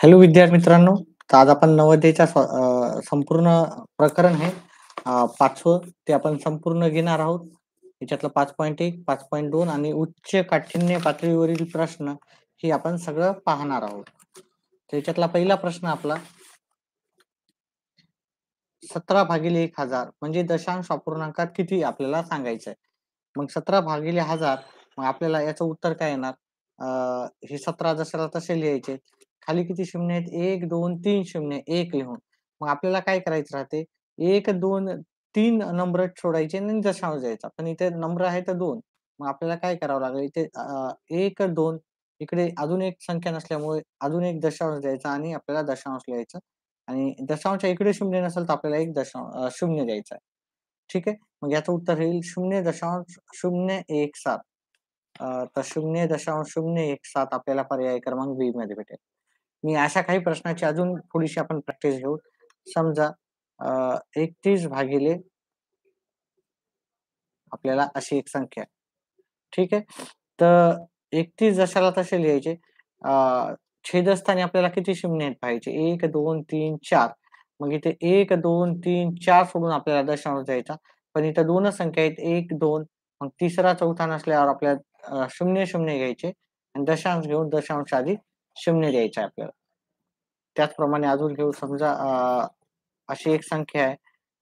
Hello विद्यार्थी मित्रांनो, तर आज आपण नवोदयच्या संपूर्ण प्रकरण आहे 5वं ते आपण संपूर्ण घेणार आहोत. याच्यातलं 5.1, 5.2 आणि उच्च काठिण्य पातळीवरील प्रश्न हे आपण सगळं पाहणार आहोत. तर याच्यातला पहिला प्रश्न आपला 17/1000 म्हणजे दशांश अपूर्णांकात किती आपल्याला सांगायचं आहे. मग 17/1000 मग आपल्याला याचं उत्तर काय येणार? हे 17 जशाला तसे लिहायचे. खाली किती शून्य आहेत? 1, 2, 3 शून्य, 1 लिहून. मग आपल्याला काय करायचं राहते? 1, 2, 3 नंबर सोडायचे आणि दशांश द्यायचा. पण इथे नंबर आहे तर 2. मग आपल्याला काय करावं लागेल? इथे 1, 2 इकडे अजून एक संख्या नसल्यामुळे अजून एक दशांश द्यायचा आणि आपल्याला दशांश लिहायचं आणि दशांशच्या इकडे शून्य नसेल तर आपल्याला एक शून्य द्यायचा आहे. ठीक आहे. मग याचं उत्तर येईल 0.017. तर 0.017 आपल्याला पर्याय क्रमांक बी मध्ये भेटेल. मी अशा काही प्रश्नाची अजून थोडीशी आपण प्रॅक्टिस घेऊ. समजा 31 भागिले आपल्याला अशी एक संख्या आहे. ठीक आहे. तर 31 जशाला तसे लिहायचे. छेदस्थानी आपल्याला किती शून्य आहेत पाहायचे? 1, 2, 3, 4. मग इथे 1, 2, 3, 4 सोडून आपल्याला दशांश द्यायचा. पण इथे 2च संख्या आहेत 1, 2. मग तिसरा, चौथा नसल्यावर आपल्याला 0, 0 घ्यायचे आणि दशांश घेऊन दशांश आधी 0 द्यायचा आहे आपल्याला. त्याचप्रमाणे अजून घेऊ समजा अशी एक संख्या आहे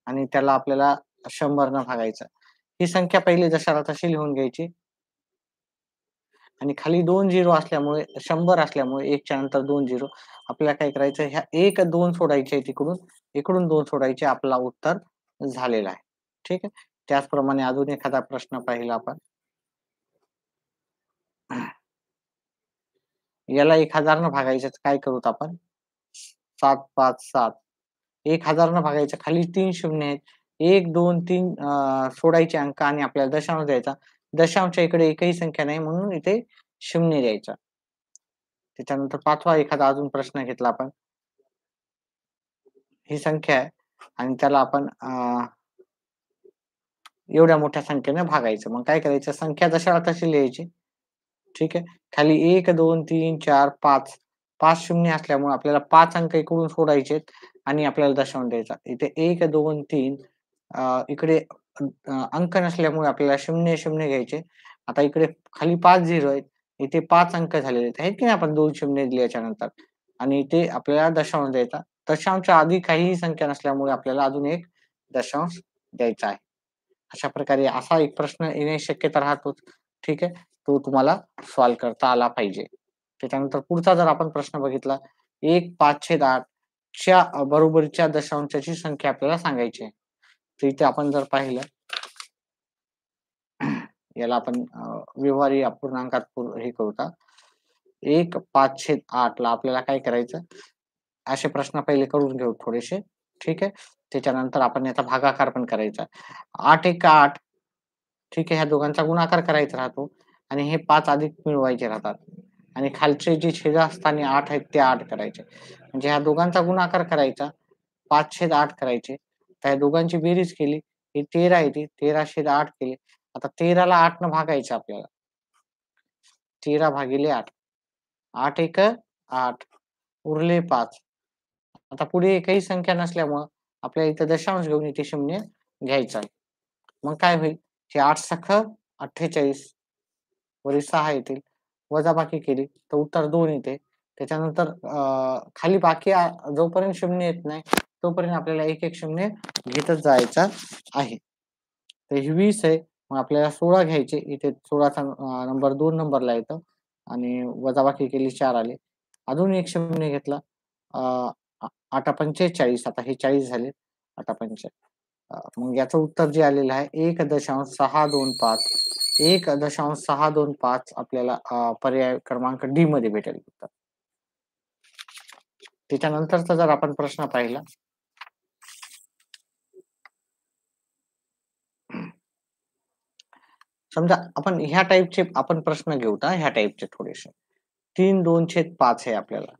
आणि त्याला आपल्याला 100 न भागायचं. ही संख्या पहिली जशाला तशी लिहून घ्यायची आणि खाली 2 झिरो असल्यामुळे 100 असल्यामुळे 1 च्या नंतर 2 झिरो आपल्याला काय करायचं ह्या 1, 2 सोडायचे तिकडून, इकडून 2 सोडायचे आपला उत्तर झालेला आहे. ठीक आहे. त्याचप्रमाणे अजून एखादा प्रश्न पाहिला आपण. याला 1000 न भागायचं तर काय करूत आपण? 7, 5, 7. 1000 न भागायचं खाली 3 शून्य आहेत. 1, 2, 3 सोडायचे अंक आणि आपल्याला दशांश द्यायचा. दशांशच्या इकडे एकही संख्या नाही म्हणून इथे 0 द्यायचा. त्याच्यानंतर 5वा एखादा अजून प्रश्न घेतला आपण. ही संख्या आहे आणि त्याला आपण एवढ्या मोठ्या संख्येने भागायचं. मग काय करायचं? संख्या जशाला तशी लिहायची. ठीक आहे. खाली 1, 2, 3, 4, 5. 5 शून्य असल्यामुळे आपल्याला 5 अंक इकडून सोडायचे आणि आपल्याला दशांश द्यायचा. इथे 1, 2, 3 इकडे अंक नसल्यामुळे आपल्याला 0, 0 घ्यायचे. आता इकडे खाली 5 झिरो आहेत. इथे 5 अंक झालेले आहेत. आहेत की नाही आपण 2 शून्य दिल्याच्या नंतर आणि इथे आपल्याला दशांश द्यायचा. दशांशच्या आधी काहीही संख्या नसल्यामुळे आपल्याला अजून एक दशांश द्यायचा आहे. अशा प्रकारे असा एक प्रश्न येण्याची शक्यता राहतोच. ठीक आहे. तो तुम्हाला सॉल्व्ह करता आला पाहिजे. त्याच्यानंतर पुढचा जर आपण प्रश्न बघितला 1/5/8 च्या बरोबरीच्या दशांशाची संख्या आपल्याला सांगायची आहे. तर इथे आपण जर पाहिलं याला आपण व्यवहारी अपूर्णांकात हे करू का 1/5/8 ला आपल्याला काय करायचं? असे प्रश्न पहिले करून घेऊ थोडेसे. ठीक आहे. त्याच्यानंतर आपण याचा भागाकार पण करायचा. 8 1 8 ठीक आहे. ह्या दोघांचा गुणाकार करायचा राहतो आणि हे 5 अधिक मिळवायचे राहतात आणि खालचे जे छेदस्थानी 8 आहेत ते 8 करायचे. म्हणजे ह्या दोघांचा गुणाकार करायचा. 5/8 करायचे. त्या दोघांची बेरीज केली. ही 13 येते. 13/8 केली. आता 13ला 8 न भागायचं आपल्याला. 13/8. 8 1 8 उरले 5. आता पुढे एकही संख्या नसल्यामुळं आपल्याला इथं दशांश घेऊन इथे 0 घ्यायचा आहे. मग काय होईल? हे 8 सख 48 वरील 6 येतील. वजाबाकी केली तर उत्तर 2 येते. त्याच्यानंतर खाली बाकी जोपर्यंत 0 येत नाही तोपर्यंत आपल्याला 1 1 0 घेतच जायचा आहे. तर हे 20 आहे. मग आपल्याला 16 घ्यायचे. इथे 16चा नंबर 2 नंबरला येतो आणि वजाबाकी केली 4 आले. अजून 1 शून्य घेतला. अ, 8 आता हे 40 झाले. 8 मग याचं उत्तर जे आलेलं आहे 1.625 1.625 आपल्याला पर्याय क्रमांक डी मध्ये भेटेल उत्तर. त्याच्यानंतरचा जर आपण प्रश्न पाहिला समजा आपण ह्या टाईपचे आपण प्रश्न घेऊ ह्या टाईपचे थोडेसे 3/2/5 आहे आपल्याला.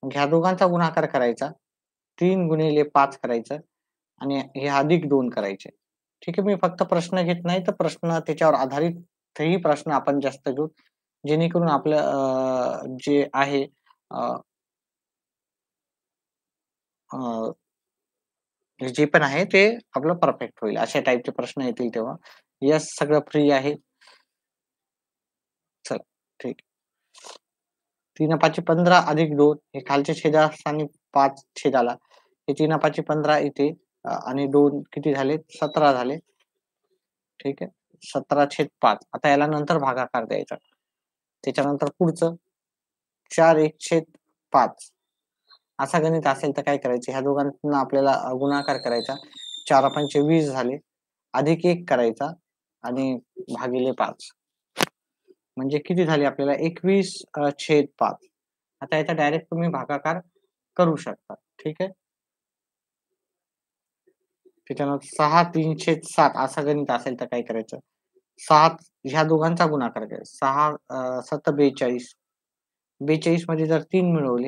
मग ह्या दोघांचा गुणाकार करायचा 3 गुणिले 5 करायचं आणि हे अधिक 2 करायचे. ठीक आहे. मी फक्त प्रश्न घेत नाही तर प्रश्न त्याच्यावर आधारित ही प्रश्न आपण जास्त घेऊ जेणेकरून आपलं जे आहे जे पण आहे ते आपलं परफेक्ट होईल. अशा टाइपचे प्रश्न येतील तेव्हा. येस सगळं फ्री आहे. चला ठीक. 3 5 15 अधिक 2 हे खालच्या छेदास्थानी 5 छेदाला. हे 3 5 15 इथे आणि 2 किती झाले? 17 झाले. ठीक आहे. 17/5 आता याला नंतर भागाकार द्यायचा. त्याच्यानंतर पुढचं 4/1/5 असा गणित असेल तर काय करायचं? ह्या दोघांना आपल्याला गुणाकार करायचा. 4 पंचे 20 झाले. अधिक 1 करायचा आणि भागिले 5 म्हणजे किती झाले आपल्याला 21/5 आता याचा डायरेक्ट तुम्ही भागाकार करू शकता. ठीक आहे. त्याच्यानंतर 6/3/7 असा गणित असेल तर काय करायचं? 7 ह्या दोघांचा गुणाकार करायचा. 6 7 42 42 मध्ये जर 3 मिळवले,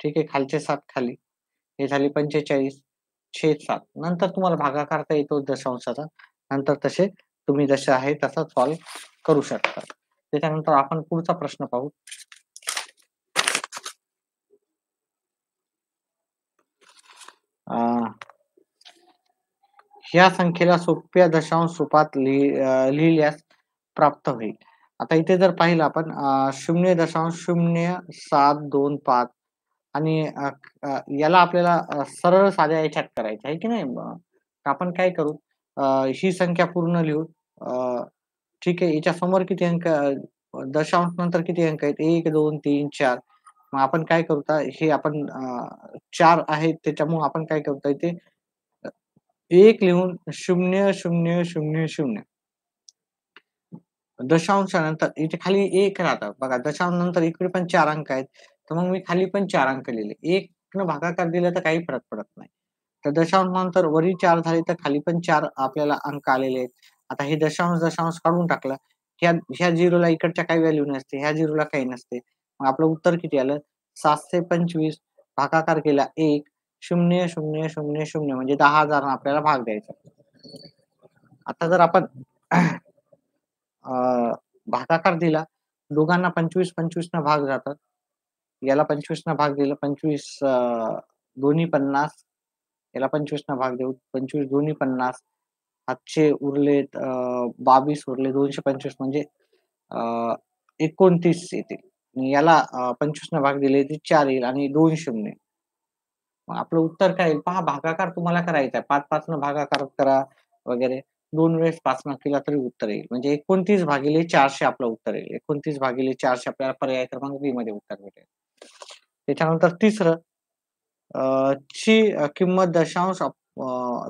ठीक आहे. खालचे 7 खाली. हे झाले 45/7 नंतर तुम्हाला भागाकार करता येतो दशांशाचा. नंतर तसे तुम्ही जसे आहे तसा सॉल्व्ह करू शकता. त्याच्यानंतर आपण पुढचा प्रश्न पाहू. अ, ह्या संख्येला सोप्या दशांश रूपात लिहिल्यास प्राप्त होईल. आता इथे जर पाहिलं आपण 0.0725 आणि याला आपल्याला सरळ साध्या ह्याच्यात करायचं आहे की नाही? आपण काय करू ही संख्या पूर्ण लिहू. ठीक आहे. याच्या समोर किती अंक दशांश नंतर किती अंक आहेत? 1, 2, 3, 4 मग आपण काय करू आता हे आपण 4 आहेत त्याच्यामुळे आपण काय करतो इथे 1 लिहून 0.000 दशांशानंतर इथे खाली 1 राहतं. बघा दशांशानंतर इकडे पण 4 अंक आहेत. तर मग मी खाली पण 4 अंक लिहिले. 1 न भागाकार दिला तर काही फरक पडत नाही. तर दशांशानंतर वरी 4 झाले तर खाली पण 4 आपल्याला अंक आलेले आहेत. आता हे दशांश काढून टाकलं. ह्या ह्या 0ला इकडच्या काही व्हॅल्यू नसते. ह्या 0ला काही नसते. मग आपलं उत्तर किती आलं? 725 भागाकार केला 1 0.000 म्हणजे 10,000 आपल्याला भाग द्यायचा. आता जर आपण अ, भागाकार दिला. दोघांना 25-25 न भाग जातात. याला 25 न भाग दिला. 25 दोन्ही 50 याला 25 न भाग देऊ. 25 दोन्ही 50 हातचे उरलेत 22 उरले 225 म्हणजे अ, 29 येतील. आणि याला 25 न भाग दिले तर 4 येईल आणि 2 शून्य. मग आपलं उत्तर काय येईल? पहा भागाकार तुम्हाला करायचा आहे. 5-5 न भागाकार करा वगैरे. 2 वेळेस 5 न केला तरी उत्तर येईल. म्हणजे 29/400 आपलं उत्तर येईल. 29/400 आपल्याला पर्याय क्रमांक बी मध्ये उत्तर भेटेल. त्याच्यानंतर तिसरं ची किंमत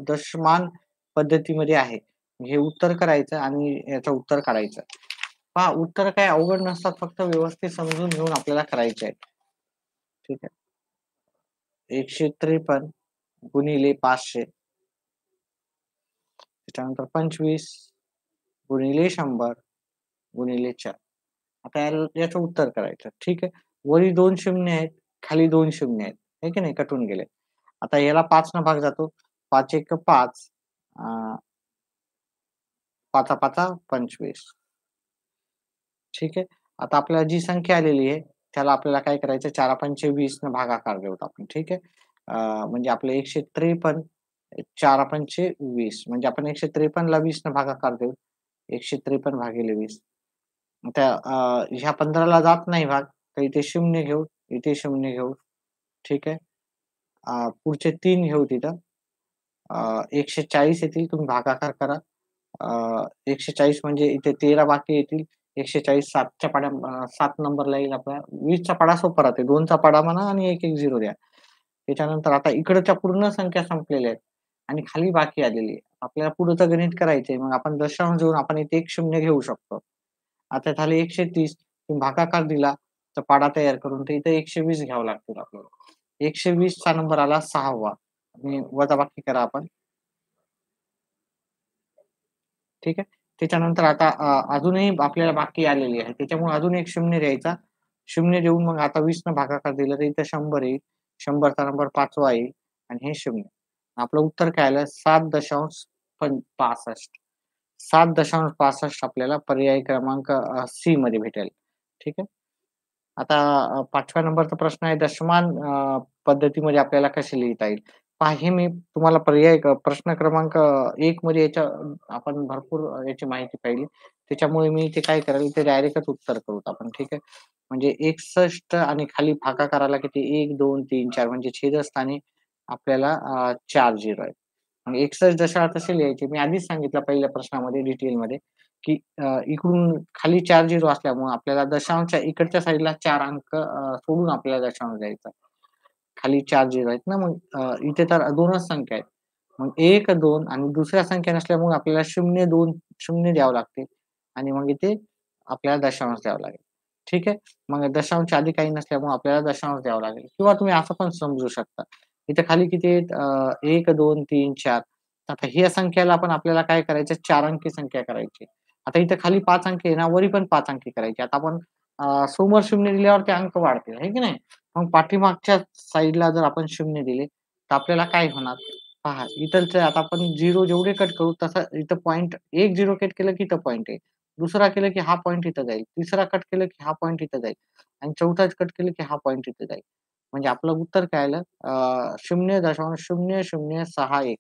दशमान पद्धतीमध्ये आहे. हे उत्तर करायचं आणि याचं उत्तर काढायचं. पहा उत्तर काही अवघड नसतात. फक्त व्यवस्थित समजून घेऊन आपल्याला करायचे आहेत. ठीक आहे. 153 गुणिले 500 त्याच्यानंतर 25 गुणिले 100 गुणिले 4 आता याचं उत्तर करायचं. ठीक आहे. वरी 2 शून्य आहेत, खाली 2 शून्य आहेत. आहे की नाही? कटून गेले. आता याला 5 न भाग जातो. 5 एक 5 पाचा पाचा 25 ठीक आहे. आता आपल्याला जी संख्या आलेली आहे, त्याला आपल्याला काय करायचं 4 पंचे 20 न भागाकार देऊत आपण. ठीक आहे. म्हणजे आपलं 153 4 पंचे 20 म्हणजे आपण 153 ला 20 न भागाकार देऊ. 153 भागिले 20 त्या ह्या 15 ला जात नाही भाग, तर इथे 0 घेऊ, इथे 0 घेऊ. ठीक आहे. पुढचे 3 घेऊ तिथं. 140 येतील तुम्ही भागाकार करा. 140 म्हणजे इथे 13 बाकी येतील. 140 7च्या 7 नंबरला येईल आपला 20 चा पाढा सोपा राहते. 2 चा पाढा म्हणा आणि 1 0 द्या. त्याच्यानंतर आता इकडच्या पूर्ण संख्या संपलेल्या आहेत आणि खाली बाकी आलेली आहे. आपल्याला पुढचं गणित करायचंय. मग आपण दशांश घेऊन आपण इथे 1 0 घेऊ शकतो. आता झाले 130 तुम्ही भागाकार दिला, तर पाढा तयार करून तर इथे 120 घ्यावं लागतील आपल्याला. 120 चा नंबर आला 6वा आणि वजाबाकी करा आपण. ठीक आहे. त्याच्यानंतर आता अजूनही आपल्याला बाकी आलेली आहे. त्याच्यामुळे अजून एक 0 द्यायचा. 0 देऊन मग आता 20 न भागाकार दिला तर इथे 100 येईल. 100 चा नंबर 5वा येईल आणि हे 0. आपलं उत्तर काय आलं 7.65 7.65 आपल्याला पर्याय क्रमांक सी मध्ये भेटेल. ठीक आहे. आता 5व्या नंबरचा प्रश्न आहे दशमान पद्धतीमध्ये आपल्याला कसे लिहिता येईल. पहा हे मी तुम्हाला प्रश्न क्रमांक 1 मध्ये आपण भरपूर याची माहिती पाहिली. त्याच्यामुळे मी इथे काय करेल, इथे डायरेक्टच उत्तर करूत आपण, ठीक आहे. म्हणजे 61 आणि खाली भागाकाराला किती 1, 2, 3, 4 म्हणजे छेदस्थानी आपल्याला 4 झिरो आहेत. मग 61 दशांश कसे लिहायचे? मी आधीच सांगितलं पहिल्या प्रश्नामध्ये डिटेलमध्ये, की इकडून खाली 4 झिरो असल्यामुळे आपल्याला दशांशच्या इकडच्या साइडला 4 अंक सोडून आपल्याला दशांश द्यायचा. खाली 4 झिरो आहेत ना, मग इथे तर 2च संख्या आहेत. मग 1, 2 आणि दुसऱ्या संख्या नसल्यामुळे आपल्याला 0, 2, 0 द्यावं लागते आणि मग इथे आपल्याला दशांश द्यावा लागेल. ठीक आहे. मग दशांशच्या आधी काही नसल्यामुळे आपल्याला दशांश द्यावा लागेल किंवा तुम्ही असं पण समजू शकता. इथे खाली किती आहेत? 1, 2, 3, 4. आता ह्या संख्याला पण आपल्याला काय करायचं? 4 अंकी संख्या करायची. आता इथे खाली 5 अंकी आहे ना, वरी पण 5 अंकी करायची. आता आपण समोर 0 दिल्यावर ते अंक वाढतील, आहे की नाही? मग पाठीमागच्या साइडला जर आपण 0 दिले, तर आपल्याला काय होणार? पहा, इथलचं आता आपण 0 जेवढे कट करू तसं इथं पॉइंट एक 0 कट केलं की इथं पॉइंट आहे. दुसरा केलं की हा पॉइंट इथं जाईल. तिसरा कट केलं की हा पॉइंट इथं जाईल आणि चौथा कट केलं की हा पॉइंट इथं जाईल. म्हणजे आपलं उत्तर काय आलं? 0.0061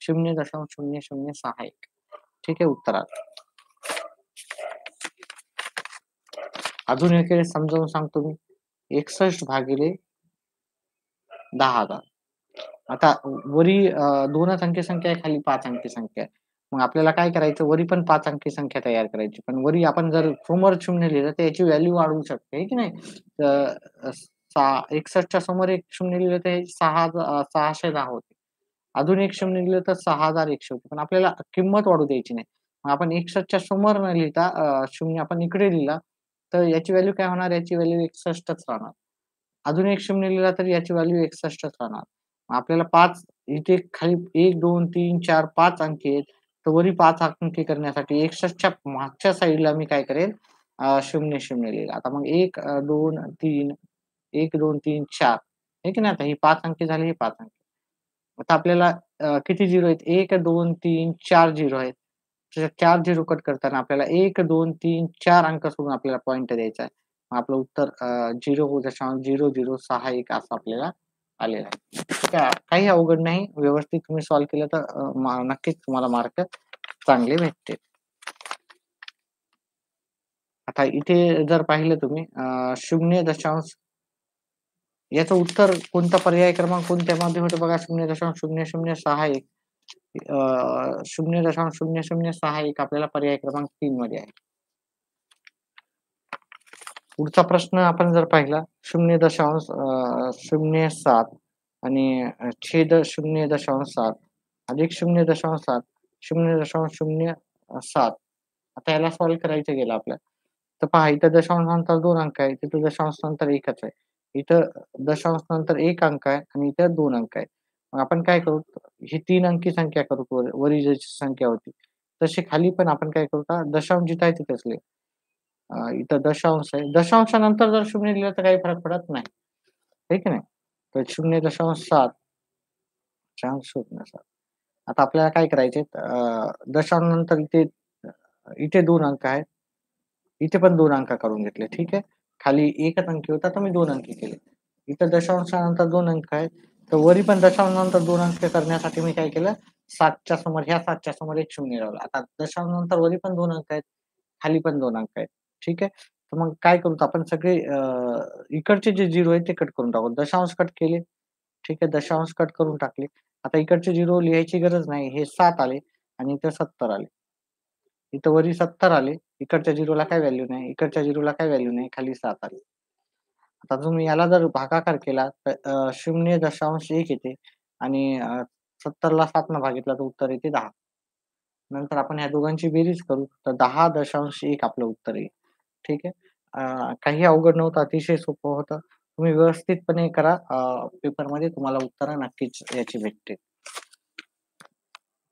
0.0061 ठीक आहे उत्तर आलं. अजून एक वेळेस समजावून सांगतो मी. 61 भागिले 10,000. आता वरी 2च अंकी संख्या आहे, खाली 5 अंकी संख्या आहे. मग आपल्याला काय करायचं? वरी पण 5 अंकी संख्या तयार करायची. पण वरी आपण जर समोर 0 लिहिलं, तर याची व्हॅल्यू वाढवू शकते, आहे की नाही? तर 61च्या समोर एक 0 लिहिलं, तर हे 610 होते. अजून एक 0 लिहिलं, तर 6100 होते. पण आपल्याला किंमत वाढू द्यायची नाही. मग आपण 61च्या समोर न लिहिता 0 आपण इकडे लिहिला, तर याची व्हॅल्यू काय होणार? याची व्हॅल्यू 61च राहणार. अजून एक 0 लिहिला तर याची व्हॅल्यू 61च राहणार. मग आपल्याला 5 इथे खाली 1, 2, 3, 4, 5 अंकी आहेत. तर वरी 5 अंकी करण्यासाठी 61च्या मागच्या साइडला मी काय करेल 0, 0 लिहिलं. आता मग 1, 2, 3 1, 2, 3, 4 आहे की नाही? आता ही 5 अंकी झाली, हे 5 अंकी. आता आपल्याला किती झिरो आहेत? 1, 2, 3, 4 झिरो आहेत. तर 4 झिरो कट करताना आपल्याला 1, 2, 3, 4 अंक सोडून आपल्याला पॉइंट द्यायचा आहे. मग आपलं उत्तर 0.0061 असं आपल्याला आलेलं आहे. ठीक आहे. काही अवघड नाही. व्यवस्थित तुम्ही सॉल्व्ह केलं तर नक्कीच तुम्हाला मार्क चांगले भेटतील. आता इथे जर पाहिलं तुम्ही 0. याचं उत्तर कोणता पर्याय क्रमांक कोणत्यामध्ये होतं बघा 0.0061 0.0061 आपल्याला पर्याय क्रमांक 3 मध्ये आहे. पुढचा प्रश्न आपण जर पाहिला 0.07 आणि छेद 0.7 अधिक 0.7 0.07 आता याला सॉल्व्ह करायचं गेलं आपल्याला. तर पहा इथं दशांश नंतर 2 अंक आहे, तिथं दशांश नंतर 1च आहे. इथं दशांश नंतर 1 अंक आहे आणि इथं 2 अंक आहे. मग आपण काय करू? ही 3 अंकी संख्या करू वरी जशी संख्या होती. तशी खाली पण आपण काय करू दशांश जिथं आहे तिथेच लिहू. इथं दशांश आहे. दशांशानंतर जर 0 लिहिलं तर काही फरक पडत नाही. आहे की नाही? तर 0.7 0.7 आता आपल्याला काय करायचे दशांशानंतर इथे 2 अंक आहेत. इथे पण 2 अंक करून घेतले. ठीक आहे. खाली 1च अंकी होता तर मी 2 अंकी केले. इथं दशांशानंतर 2 अंक आहेत. तर वरी पण दशांशानंतर 2 अंक करण्यासाठी मी काय केलं 7च्या समोर ह्या 7च्या समोर एक 0 लावला. आता दशांशानंतर वरी पण 2 अंक आहेत. खाली पण 2 अंक आहेत. ठीक आहे. तर मग काय करू आपण सगळे इकडचे जे 0 आहेत ते कट करून टाकू. दशांश कट केले. ठीक आहे. दशांश कट करून टाकले. आता इकडचे 0 लिहायची गरज नाही. हे 7 आले आणि इथे 70 आले. इथं वरी 70 आले. इकडच्या 0ला काही व्हॅल्यू नाही. इकडच्या 0ला काही व्हॅल्यू नाही. खाली 7 आले. आता तुम्ही याला जर भागाकार केला तर 0.1 येते आणि 70ला 7 ने भागितलं तर उत्तर येते 10. नंतर आपण ह्या दोघांची बेरीज करू तर 10.1 आपलं उत्तर येईल. ठीक आहे. काही अवघड नव्हतं. अतिशय सोपं होतं. तुम्ही व्यवस्थितपणे करा. पेपरमध्ये तुम्हाला उत्तरं नक्कीच याची भेटतील.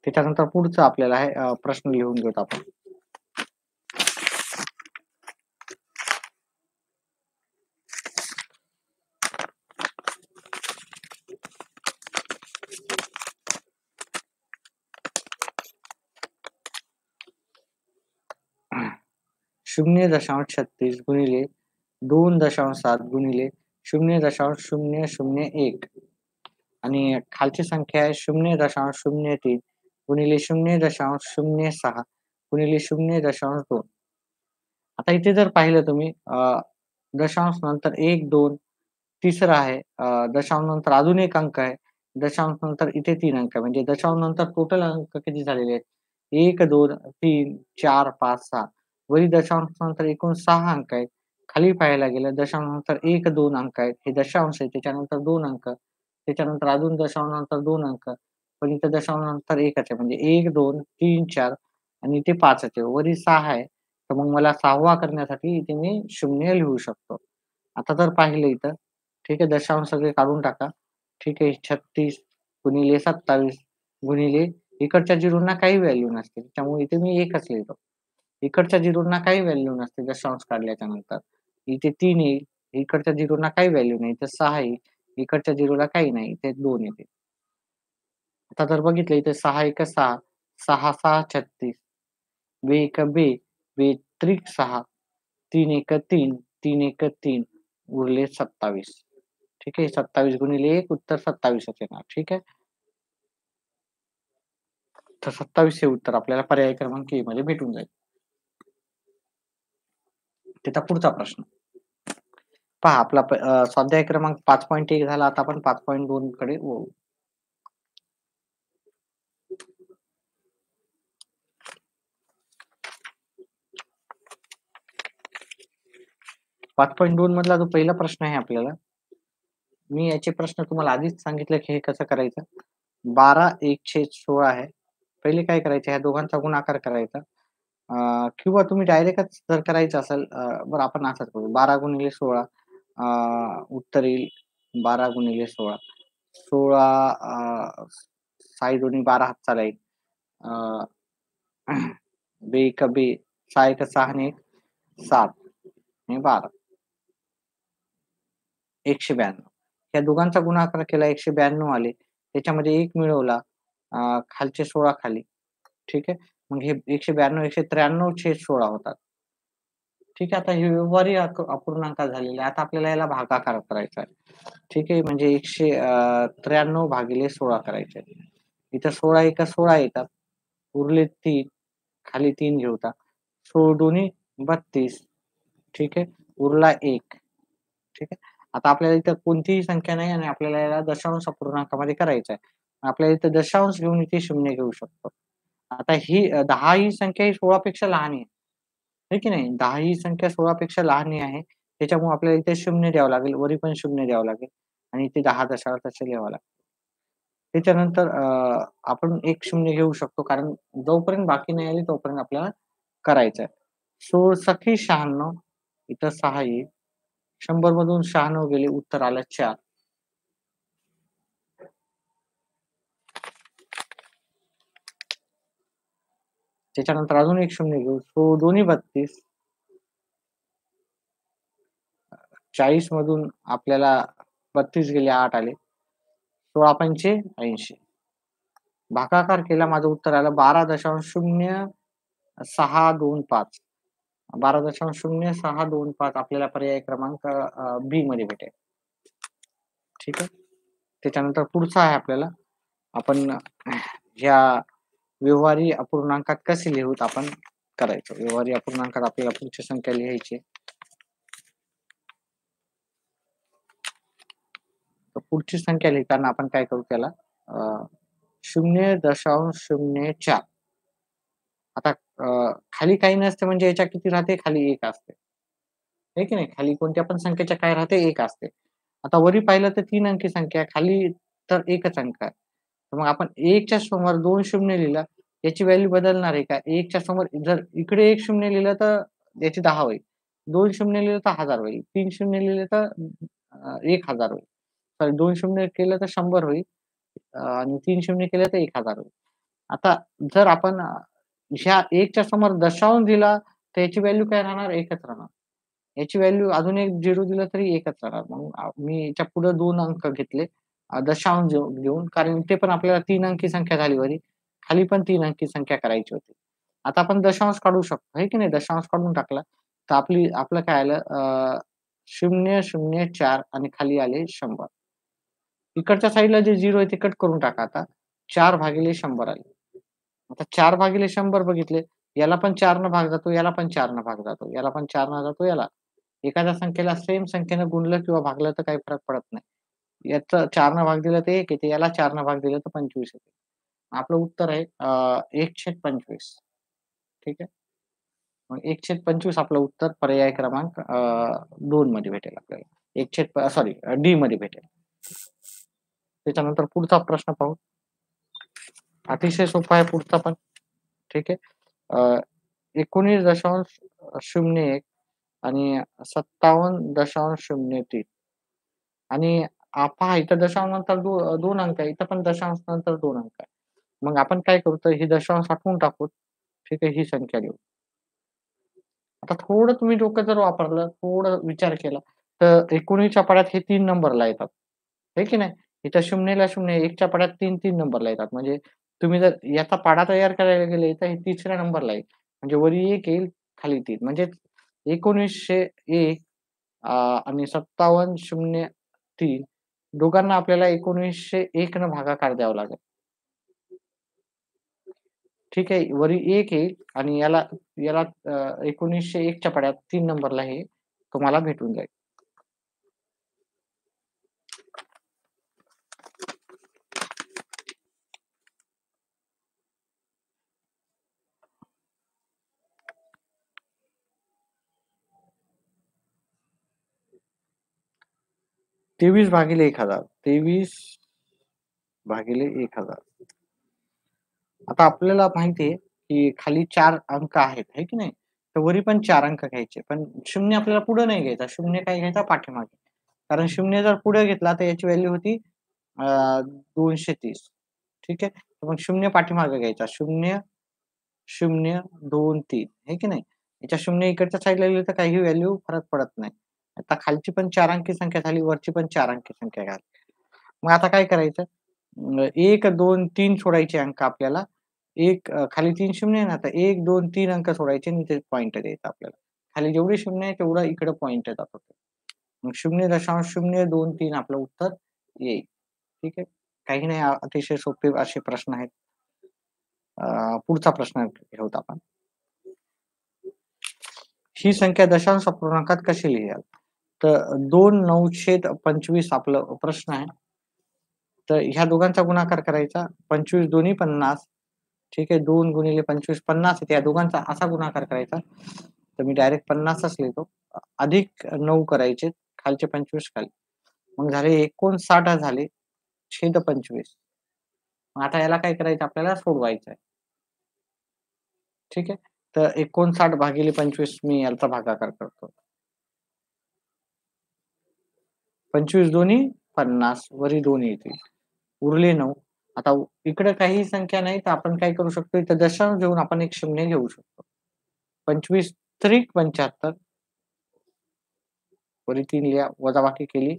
त्याच्यानंतर पुढचं आपल्याला आहे प्रश्न लिहून घेऊत आपण. शून्य 0.36 गुणिले 2.7 गुणिले 0.001 आणि खालची संख्या आहे 0.03 गुणिले 0.06 गुणिले 0.2. आता इथे जर पाहिलं तुम्ही दशांश नंतर 1, 2 तिसरा आहे. दशांश नंतर अजून एक अंक आहे. दशांश नंतर इथे 3 अंक आहे. म्हणजे दशांश नंतर टोटल अंक किती झालेले आहेत? 1, 2, 3, 4, 5, 6. वरी दशांश नंतर एकूण 6 अंक आहेत. खाली पाहायला गेलं दशांश नंतर 1, 2 अंक आहेत. हे दशांश आहे. त्याच्यानंतर 2 अंक. त्याच्यानंतर अजून दशांश नंतर 2 अंक. पण इथे दशांश नंतर 1च आहे. म्हणजे 1, 2, 3, 4 आणि इथे 5च आहे. वरी 6 आहे. तर मग मला 6वा करण्यासाठी इथे मी 0 लिहू शकतो. आता जर पाहिलं इथं, ठीक आहे, दशांश सगळे काढून टाका. ठीक आहे, 36 गुणिले 27 गुणिले इकडच्या झिरोना काही व्हॅल्यू नसते. त्यामुळे इथे मी 1च लिहितो. इकडच्या झिरोना काही व्हॅल्यू नसते दशांश काढल्याच्या नंतर. इथे 3 येईल. इकडच्या झिरोना काही व्हॅल्यू नाही. इथे 6 येईल. इकडच्या झिरोला काही नाही. इथे 2 येते. आता जर बघितलं इथे 6 एक 6, 6 6 36, बे एक बे, बे त्रिक 6, 3 एक 3, 3 एक 3 उरले 27. ठीक आहे. 27 गुणिले 1 उत्तर 27च येणार. ठीक आहे. तर 27 हे उत्तर आपल्याला पर्याय क्रमांक ए मध्ये भेटून जाईल. त्याचा पुढचा प्रश्न. पहा आपला स्वाध्याय क्रमांक 5.1 झाला. आता आपण 5.2 कडे वळू. 5.2 मधला जो पहिला प्रश्न आहे आपल्याला, मी याचे प्रश्न तुम्हाला आधीच सांगितलं की हे कसं करायचं. 12(1)16 आहे. पहिले काय करायचे, ह्या दोघांचा गुणाकार करायचा. किंवा तुम्ही डायरेक्टच जर करायचं असेल, बरं आपण असंच करू. 12 गुणिले 16 उत्तर येईल 12 गुणिले 16. 16 साई दोन्ही 12 हातचा राहील. अ, बे एका बे, 6 एका 6 आणि 1 7 आणि 12. 192. या दोघांचा गुणाकार केला 192 आले. त्याच्यामध्ये 1 मिळवला. खालचे 16 खाली. ठीक आहे. मग हे 192 193/16 होतात. ठीक आहे. आता हे व्यवहारी अपूर्णांक झालेले आहे. आता आपल्याला याला भागाकार करायचा आहे. ठीक आहे. म्हणजे 193 भागिले 16 करायचे आहे. इथं 16 एका 16 येतात. उरले 3 खाली 3 घेऊता. 16 दोन्ही 32. ठीक आहे. उरला 1. ठीक आहे. आता आपल्याला इथं कोणतीही संख्या नाही आणि आपल्याला याला दशांश अपूर्णांकामध्ये करायचं आहे. आपल्याला इथं दशांश घेऊन इथे 0 घेऊ शकतो. आता ही 10 ही संख्या ही 16 पेक्षा लहान आहे. आहे की नाही? 10 ही संख्या 16 पेक्षा लहान आहे. त्याच्यामुळे आपल्याला इथे 0 द्यावं लागेल. वरी पण 0 द्यावं लागेल आणि इथे 10 दशांश लिहावं लागेल. त्याच्यानंतर आपण 1 0 घेऊ शकतो कारण जोपर्यंत बाकी नाही आली तोपर्यंत आपल्याला करायचं आहे. 16 सखी 96 इथं 6 येईल. 100 मधून 96 गेले उत्तर आलं 4. त्याच्यानंतर अजून एक 0 घेऊ. सो दोन्ही 32. 40 मधून आपल्याला 32 गेले 8 आले. 16 पंचे 80. भागाकार केला माझं उत्तर आलं 12.0625. 12.0625 आपल्याला पर्याय क्रमांक बी मध्ये भेटेल. ठीक आहे. त्याच्यानंतर पुढचा आहे आपल्याला, आपण ह्या व्यवहारी अपूर्णांकात कसे लिहूत आपण करायचं. व्यवहारी अपूर्णांकात आपल्याला पुढची संख्या लिहायची. तर पुढची संख्या लिहिताना आपण काय करू त्याला 0.04. आता खाली काही नसते म्हणजे याच्या किती राहते, खाली 1 असते. आहे की नाही? खाली कोणत्या पण संख्येच्या काय राहते, 1 असते. आता वरी पाहिलं तर 3 अंकी संख्या आहे, खाली तर 1च अंक आहे. तर मग आपण 1 च्या समोर 2 शून्य लिहिलं, याची व्हॅल्यू बदलणार आहे का? 1 च्या समोर जर इकडे 1 शून्य लिहिलं तर याची 10 होईल. 2 शून्य लिहिलं तर 1000 होईल. 3 शून्य लिहिलं तर 1000 होईल. सॉरी 2 शून्य केलं तर 100 होईल आणि 3 शून्य केलं तर 1000 होईल. आता जर आपण ह्या 1 च्या समोर दशांश दिला, तर याची व्हॅल्यू काय राहणार? 1च राहणार. याची व्हॅल्यू अजून एक 0 दिलं तरी 1च राहणार. मग मी याच्या पुढे 2 अंक घेतले दशांश घेऊन कारण ते पण आपल्याला 3 अंकी संख्या झाली बरी. खाली पण 3 अंकी संख्या करायची होती. आता आपण दशांश काढू शकतो, आहे की नाही? दशांश काढून टाकला, तर आपलं काय आलं 0.004 आणि खाली आले 100. इकडच्या साइडला जे 0 आहे ते कट करून टाका आता. 4/100 आले. आता 4/100 बघितले. याला पण 4 न भाग जातो, याला पण 4 न भाग जातो, याला पण 4 न जातो, याला. एखाद्या संख्येला सेम संख्येनं गुणलं किंवा भागलं तर काही फरक पडत नाही. याचं 4 न भाग दिलं तर 1 येते, याला 4 न भाग दिलं तर 25 येते. आपलं उत्तर आहे 1/25. ठीक आहे. मग 1/25 आपलं उत्तर पर्याय क्रमांक 2 मध्ये भेटेल आपल्याला. 1 सॉरी डी मध्ये भेटेल. त्याच्यानंतर पुढचा प्रश्न पाहू. अतिशय सोपा आहे पुढचा पण. ठीक आहे. 19.01 आणि 57.03 आणि पहा इथं दशांश नंतर 2 अंक आहे. इथं पण दशांश नंतर 2 अंक आहे. मग आपण काय करू तर ही दशांश हटवून टाकू. ठीक आहे. ही संख्या लिहू. आता थोडं तुम्ही डोकं जर वापरलं, थोडं विचार केला, तर 19च्या पाढ्यात हे 3 नंबरला येतात. आहे की नाही? इथं 0ला 0, 1च्या पाढ्यात 3 नंबरला येतात. म्हणजे तुम्ही जर याचा पाढा तयार करायला गेले, तर हे 3ऱ्या नंबरला येईल. म्हणजे वरी 1 येईल, खाली 3. म्हणजे 1901 आणि 5703 दोघांना आपल्याला 1901 न भागाकार द्यावा लागेल. ठीक आहे. वरी 1 येईल आणि याला याला 1901 च्या पाढ्यात 3 नंबरला हे तुम्हाला भेटून जाईल. तेवीस भागिले 1000. 23/1000. आता आपल्याला माहिती आहे, की खाली 4 अंक आहेत, आहे की नाही? तर वरी पण 4 अंक घ्यायचे. पण 0 आपल्याला पुढे नाही घ्यायचा. 0 काय घ्यायचा पाठीमागे. कारण 0 जर पुढे घेतला तर याची व्हॅल्यू होती 230. ठीक आहे. तर मग 0 पाठीमागे घ्यायचा. 0, 0, 2, 3 आहे की नाही? याच्या 0 इकडच्या साइडला लिहिलं तर काही व्हॅल्यू फरक पडत नाही. आता खालची पण 4 अंकी संख्या झाली, वरची पण 4 अंकी संख्या झाली. मग आता काय करायचं? 1, 2, 3 सोडायचे अंक आपल्याला. खाली 3 शून्य आहे ना, तर 1, 2, 3 अंक सोडायचे आणि इथे पॉइंटर द्यायचा आपल्याला. खाली जेवढी शून्य आहे तेवढं इकडं पॉइंटर जात होतं. मग 0.023 आपलं उत्तर येईल. ठीक आहे. काही नाही अतिशय सोपे असे प्रश्न आहेत. पुढचा प्रश्न घेऊत आपण. ही संख्या दशांश अपूर्णांकात कशी लिहाल? तर 2/925 आपलं प्रश्न आहे. तर ह्या दोघांचा गुणाकार करायचा. 25 दोन्ही 50. ठीक आहे. 2 गुणिले 25 50 येते. या दोघांचा असा गुणाकार करायचा. तर मी डायरेक्ट 50च लिहितो. अधिक 9 करायचे. खालचे 25 खाली. मग झाले 59 झाले. छेद 25. मग आता याला काय करायचं आपल्याला सोडवायचं आहे. ठीक आहे. तर 59 भागिले 25 मी याचा भागाकार करतो. 25 दोन्ही 50 वरी 2 येतील. उरले 9. आता इकडे काही संख्या नाही तर आपण काय करू शकतो इथं दशांश घेऊन आपण एक शून्य घेऊ शकतो. 25 त्रिक 75 वरी 3 लिहा, वजाबाकी केली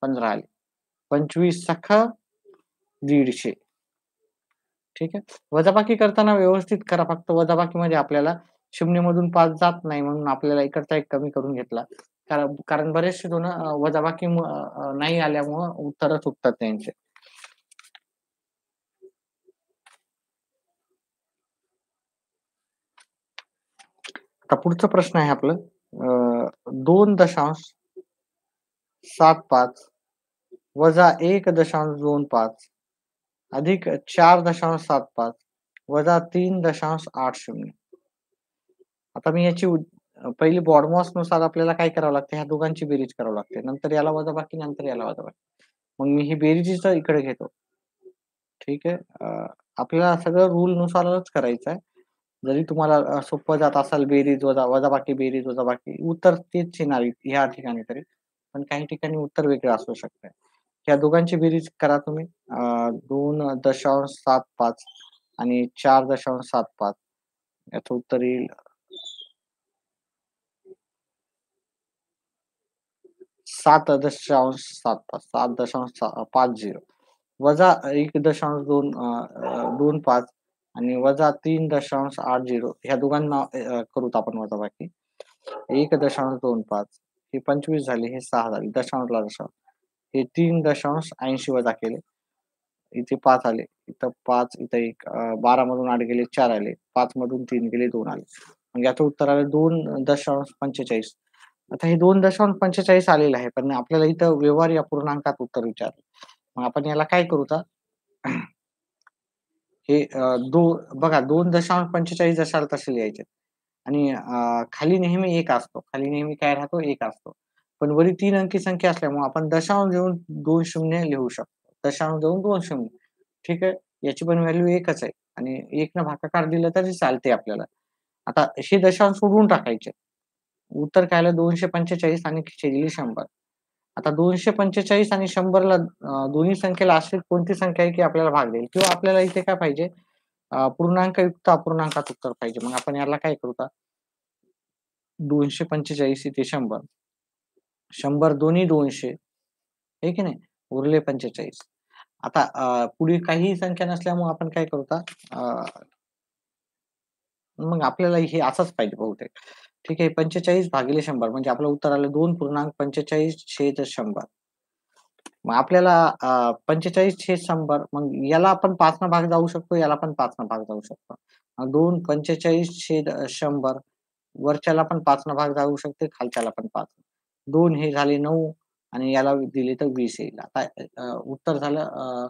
15 आले. 25 सख 150. ठीक आहे. वजाबाकी करताना व्यवस्थित करा. फक्त वजाबाकीमध्ये आपल्याला 0 मधून 5 जात नाही म्हणून आपल्याला इकडचा एक कमी करून घेतला. कारण कारण बरेचसे जण वजाबाकी नाही आल्यामुळं उत्तरं चुकतात त्यांचे. आता पुढचा प्रश्न आहे आपलं 2.75 वजा 1.25 अधिक 4.75 वजा 3.80. आता मी याची पहिली BODMAS नुसार आपल्याला काय करावं लागतं, ह्या दोघांची बेरीज करावी लागते. नंतर याला वजाबाकी, नंतर याला वजाबाकी. मग मी ही बेरजेचं इकडे घेतो. ठीक आहे. आपल्याला सगळं रूलनुसारच करायचं आहे. जरी तुम्हाला सोपं जात असेल बेरीज वजाबाकी, बेरीज वजाबाकी उत्तर तेच येणार ह्या ठिकाणी तरी. पण काही ठिकाणी उत्तर वेगळं असू शकतं. या दोघांची बेरीज करा तुम्ही. 2.75 आणि 4.75 याचं उत्तर येईल 7.50 वजा 1.25 आणि वजा 3.80 ह्या दोघांना करूत आपण वजाबाकी. 1.25 हे 25 झाले, हे 6 झाले, दशांशला दशांश. हे 3.80 वजा केले. इथे 5 आले, इथं 5, इथं 1, 12 मधून 8 गेले, 4 आले, 5 मधून 3 गेले, 2 आले. मग याचं उत्तर आलं 2.45. आता हे 2.45 आलेलं आहे, पण आपल्याला इथं व्यवहार या पूर्णांकात उत्तर विचारलं. मग आपण याला काय करू आता? हे बघा 2.45 जशाला तसे लिहायचे आणि खाली नेहमी 1 असतो. खाली नेहमी काय राहतो? 1 असतो. पण वरी 3 अंकी संख्या असल्यामुळे आपण दशांश देऊन 2 शून्य लिहू शकतो. दशांश देऊन 2 शून्य. ठीक आहे. याची पण व्हॅल्यू 1च आहे आणि 1 न भागाकार दिलं तरी चालते आपल्याला. आता हे दशांश सोडवून टाकायचे. उत्तर काय आलं 245 आणि छेदली 100. आता 245 आणि 100ला दोन्ही संख्येला अशी कोणती संख्या आहे की आपल्याला भाग देईल किंवा आपल्याला इथे काय पाहिजे पूर्णांकयुक्त अपूर्णांकात उत्तर पाहिजे. मग आपण याला काय करू आता 245 इथे 100. 100 दोन्ही 200 आहे की नाही? उरले 45. आता पुढे काहीही संख्या नसल्यामुळे आपण काय करू आता मग आपल्याला हे असंच पाहिजे बहुतेक. ठीक आहे 45 भागिले 100 म्हणजे आपलं उत्तर आलं 2.45/100. मग आपल्याला 45/100 मग याला आपण 5 न भाग जाऊ शकतो, याला पण 5 न भाग जाऊ शकतो. 2.45/100 वरच्याला पण 5 न भाग जाऊ शकते, खालच्याला पण 5. 2 हे झाले 9 आणि याला दिले तर 20 येईल. आता उत्तर झालं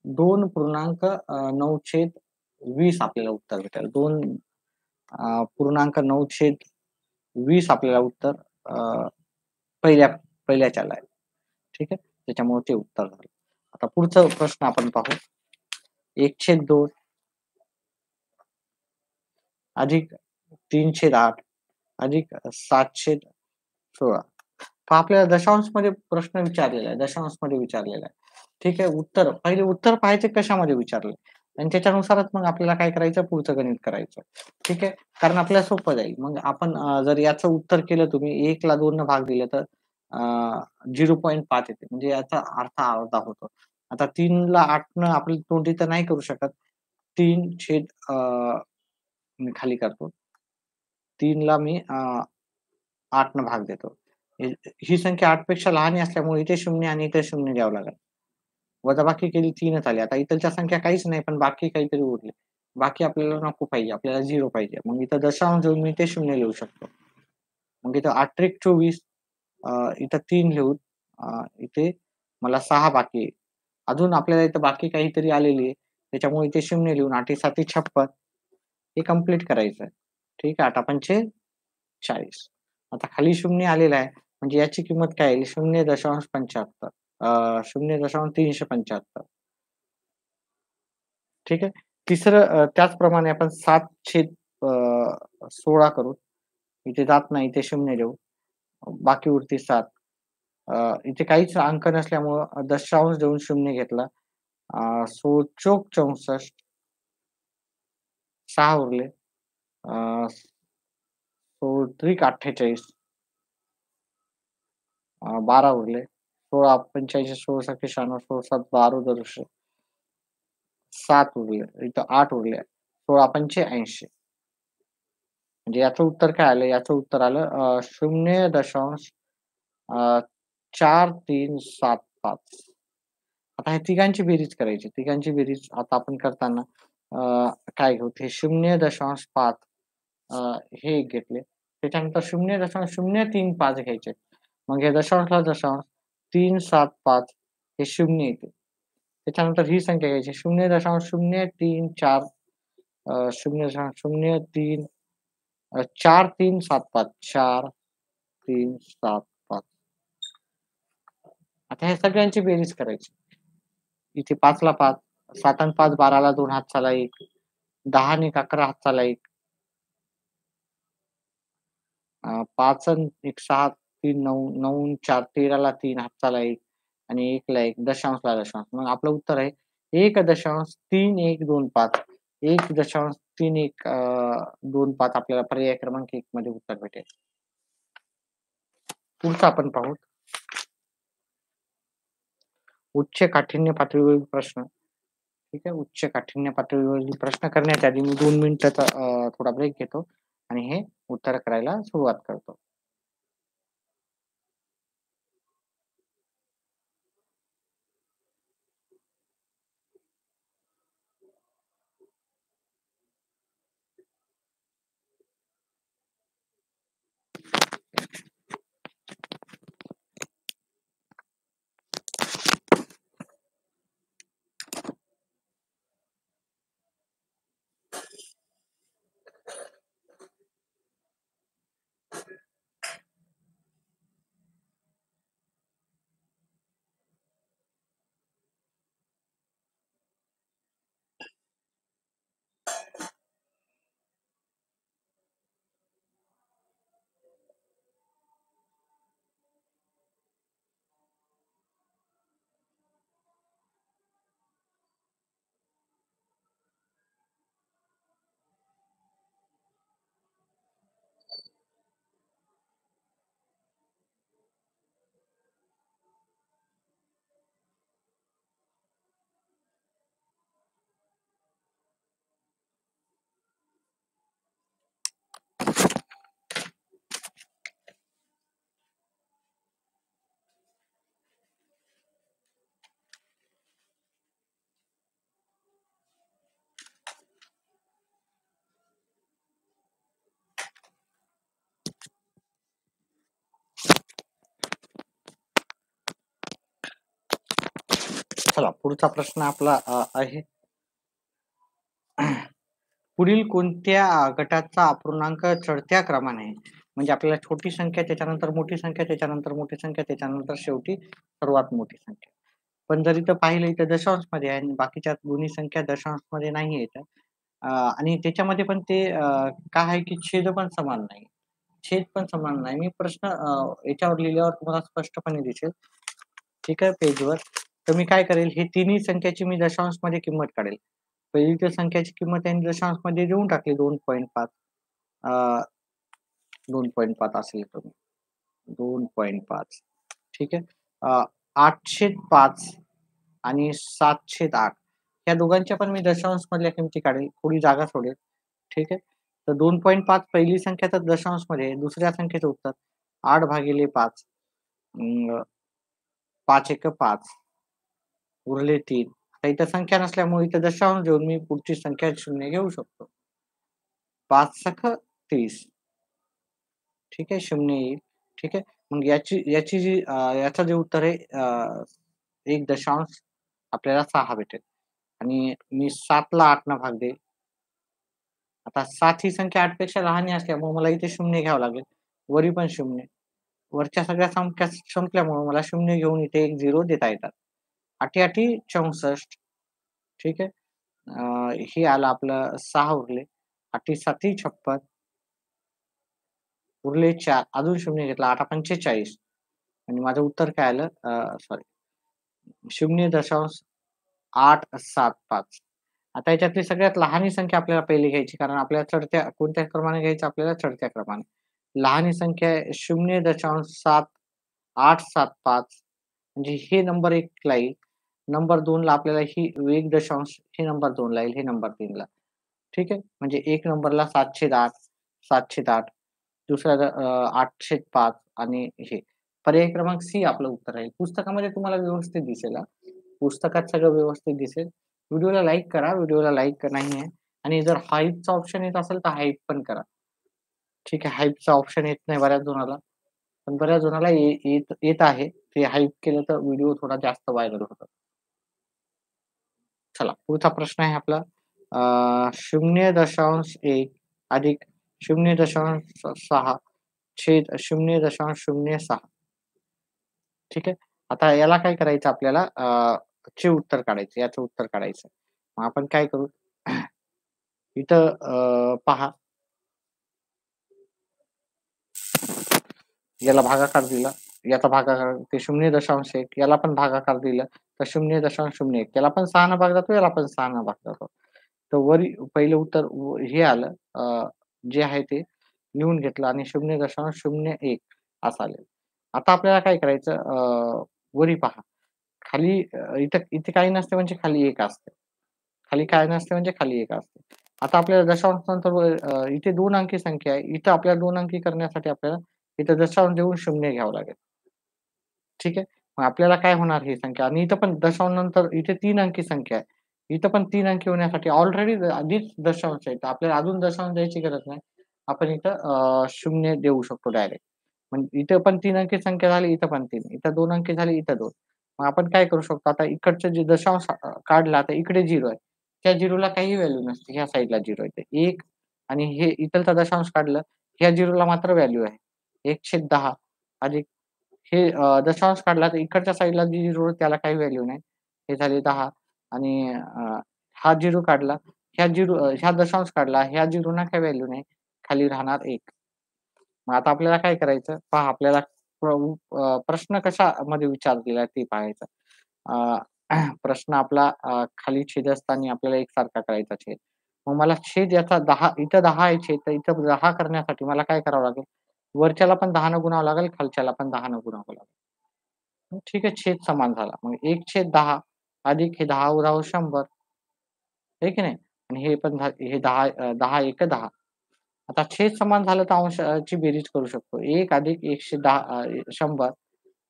2.9/20 आपल्याला उत्तर भेटेल. 2.9/20 आपल्याला उत्तर पहिल्या पहिल्याच्याला आहे. ठीक आहे. त्याच्यामुळे ते उत्तर झालं. आता पुढचा प्रश्न आपण पाहू. 1/2 अधिक 3/8 अधिक 7/16. तर आपल्याला दशांशमध्ये प्रश्न विचारलेला आहे. दशांशमध्ये विचारलेला आहे. ठीक आहे. पहिले उत्तर पाहायचे कशामध्ये विचारलंय आणि त्याच्यानुसारच मग आपल्याला काय करायचं पुढचं गणित करायचं. ठीक आहे. कारण आपल्याला सोपं जाईल. मग आपण जर याचं उत्तर केलं तुम्ही 1 ला 2 न भाग दिलं तर 0.5 येते. म्हणजे याचा अर्थ अर्धा होतो. आता 3 ला 8 न आपली तोंडी तर नाही करू शकत. 3 छेद मी खाली करतो. 3 ला मी 8 न भाग देतो. ही ही संख्या 8 पेक्षा लहान असल्यामुळे इथे 0 आणि इथे 0 द्यावं लागेल. वजाबाकी केली 3च आली. आता इथलच्या संख्या काहीच नाही, पण बाकी काहीतरी उरले. बाकी आपल्याला नको पाहिजे. आपल्याला 0 पाहिजे. मग इथं दशांश देऊन मी ते 0 लिहू शकतो. मग इथं 8 त्रिक 24 इथं 3 लिहून इथे मला 6 बाकी आहे. अजून आपल्याला इथं बाकी काहीतरी आलेली आहे. त्याच्यामुळे इथे 0 लिहून 8 7 56 हे कंप्लीट करायचं आहे. ठीक आहे. 8 5 40. आता खाली 0 आलेला आहे. म्हणजे याची किंमत काय येईल? 0.75 0.375. ठीक आहे. तिसरं त्याचप्रमाणे आपण 7/16 करू. इथे जात नाही, इथे 0 देऊ. बाकी उरते 7. इथे काहीच अंक नसल्यामुळं दशांश देऊन 0 घेतला. 16 64 6 उरले. 16 त्रिक 48 12 उरले. 16 85 16 सखे 96 16 7 12 दरुशे 7 उरले. इथं 8 उरले. 16 पंचे 80. म्हणजे याचं उत्तर काय आलं? याचं उत्तर आलं 0.4375. आता ह्या तिघांची बेरीज करायची. तिघांची बेरीज आता आपण करताना काय घेऊ? ते 0.5 हे एक घेतले. त्याच्यानंतर 0.035 घ्यायचे. मग हे दशांशला दशांश 375 हे 0 येते. त्याच्यानंतर ही संख्या घ्यायची 0.034 0.03 4375 4375. आता ह्या सगळ्यांची बेरीज करायची. इथे 5 ला 5, 7 आणि 5 12 ला 2 हातचाला 1, 10 आणि 11 हातचाला 1, 5 आणि 1 6 3 9 9 आणि 4 13 ला 3 हातचाला 1 आणि 1 ला 1 दशांशला दशांश. मग आपलं उत्तर आहे 1.3125 1.3125 आपल्याला पर्याय क्रमांक 1 मध्ये उत्तर भेटेल. पुढचं आपण पाहू. उच्च काठिण्य पातळीवरील प्रश्न. ठीक आहे. उच्च काठिण्य पातळीवरील प्रश्न करण्याच्या आधी मी 2 मिनिटाचा थोडा ब्रेक घेतो आणि हे उत्तर करायला सुरुवात करतो. चला पुढचा प्रश्न आपला आहे. पुढील कोणत्या गटाचा अपूर्णांक चढत्या क्रमाने आहे? म्हणजे आपल्याला छोटी संख्या, त्याच्यानंतर मोठी संख्या, त्याच्यानंतर मोठी संख्या, त्याच्यानंतर शेवटी सर्वात मोठी संख्या. पण जर इथं पाहिलं इथं दशांशमध्ये आहे आणि बाकीच्या दोन्ही संख्या दशांशमध्ये नाही आहेत. आणि त्याच्यामध्ये पण ते काय आहे की छेद पण समान नाही. छेद पण समान नाही. मी प्रश्न याच्यावर लिहिल्यावर तुम्हाला स्पष्टपणे दिसेल. ठीक आहे पेजवर. तर मी काय करेल, हे तिन्ही संख्याची मी दशांशमध्ये किंमत काढेल. पहिली तर संख्याची किंमत त्यांनी दशांशमध्ये देऊन टाकली 2.5. अ, 2.5 असेल तर 2.5 ठीक आहे. 8/5 आणि 7/8 या दोघांच्या पण मी दशांशमधल्या किमती काढेल. थोडी जागा सोडेल. ठीक आहे. तर 2.5 पहिली संख्या तर दशांशमध्ये आहे. दुसऱ्या संख्येचं उत्तर 8/5 अ, 5 एक 5 उरले 3. आता इथं संख्या नसल्यामुळे इथं दशांश घेऊन मी पुढची संख्या शून्य घेऊ शकतो. 5 सख 30 ठीक आहे. 0 येईल. ठीक आहे. मग याची जी याचं जे उत्तर आहे 1 दशांश आपल्याला 6 भेटेल आणि मी 7 ला 8 भाग देईल. आता 7 ही संख्या 8 पेक्षा लहान असल्यामुळे मला इथे 0 घ्यावं लागेल. वरी पण 0. वरच्या सगळ्या संख्या संपल्यामुळे मला 0 घेऊन इथे एक 0 देता येतात. आठी-आठी 64 ठीक आहे. हे आलं आपलं 6 उरले. आठी-साती 56 उरले 4 अजून 0 घेतला. 8 पंचेचाळीस आणि माझं उत्तर काय आलं सॉरी 0.875 आता याच्यातली सगळ्यात लहान संख्या आपल्याला पहिली घ्यायची कारण आपल्याला चढत्या कोणत्या क्रमाने घ्यायचं आपल्याला चढत्या क्रमाने. लहान संख्या आहे 0.7875 म्हणजे हे नंबर 1 ला येईल. नंबर 2 ला आपल्याला ही 1 दशांश हे नंबर 2 ला येईल, हे नंबर 3 ला. ठीक आहे. म्हणजे 1 नंबरला 7/8 7/8 दुसऱ्याला 8/5 आणि हे. पर्याय क्रमांक सी आपलं उत्तर आहे. पुस्तकामध्ये तुम्हाला व्यवस्थित दिसेल हां. पुस्तकात सगळं व्यवस्थित दिसेल. व्हिडिओला लाईक करा. व्हिडिओला लाईक नाहीये आणि जर हाईपचा ऑप्शन येत असेल तर हाईप पण करा. ठीक आहे. हाईपचा ऑप्शन येत नाही बऱ्याच जणाला. पण बऱ्याच जणाला येत येत आहे. ते हाईप केलं तर व्हिडिओ थोडा जास्त व्हायरल होतो. चला पुढचा प्रश्न आहे आपला 0.1 अधिक 0.6 छेद 0.06 ठीक आहे. आता याला काय करायचं आपल्याला चे उत्तर काढायचं, याचं उत्तर काढायचं. मग आपण काय करू इथं पहा याला भागाकार दिला, याचा भागाकार ते 0.1 याला पण भागाकार दिला, तर 0.01 याला पण 6 भाग जातो, याला पण 6 भाग जातो. तर वरी पहिलं उत्तर हे आलं जे आहे ते लिहून घेतलं आणि 0.01 असं आलं. आता आपल्याला काय करायचं वरी पहा. खाली इथं इथे काही नसते म्हणजे खाली 1 असते. खाली काय नसते म्हणजे खाली 1 असते. आता आपल्याला दशांश नंतर इथे 2 अंकी संख्या आहे. इथं आपल्याला 2 अंकी करण्यासाठी आपल्याला इथं दशांश देऊन 0 घ्यावं लागेल. ठीक आहे. मग आपल्याला काय होणार ही संख्या आणि इथं पण दशांश नंतर इथे 3 अंकी संख्या आहे. इथं पण 3 अंकी होण्यासाठी ऑलरेडी आधीच दशांश आहे. तर आपल्याला अजून दशांश द्यायची गरज नाही. आपण इथं 0 देऊ शकतो डायरेक्ट. म्हणजे इथं पण 3 अंकी संख्या झाली, इथं पण 3. इथं 2 अंकी झाली, इथं 2. मग आपण काय करू शकतो आता इकडचं जे दशांश काढला तर इकडे 0 आहे. त्या 0ला काही व्हॅल्यू नसते. ह्या साइडला 0 आहे. 1 आणि हे इथलचा दशांश काढलं, ह्या 0ला मात्र व्हॅल्यू आहे. 1/10 अधिक हे दशांश काढला तर इकडच्या साइडला जी 0 त्याला काही व्हॅल्यू नाही. हे झाले 10 आणि हा 0 काढला. ह्या दशांश काढला. ह्या 0 काही व्हॅल्यू नाही. खाली राहणार 1. मग आता आपल्याला काय करायचं? पहा आपल्याला प्रश्न कशामध्ये विचारलेला आहे ते पाहायचं. अ, प्रश्न आपला खाली छेदस्थानी आपल्याला एकसारखा करायचा छेद. मग मला छेद याचा 10 इथं 10 आहे छेद, तर इथं 10 करण्यासाठी मला काय करावं लागेल? वरच्याला पण 10 न गुणावं लागेल, खालच्याला पण 10 न गुणावं लागेल. मग ठीक आहे, छेद समान झाला. मग 1/10 अधिक हे 10 उरावर 100 आहे की नाही? आणि हे पण हे 10 10 एक 10. आता छेद समान झालं तर अंशाची बेरीज करू शकतो. 1 अधिक 110 100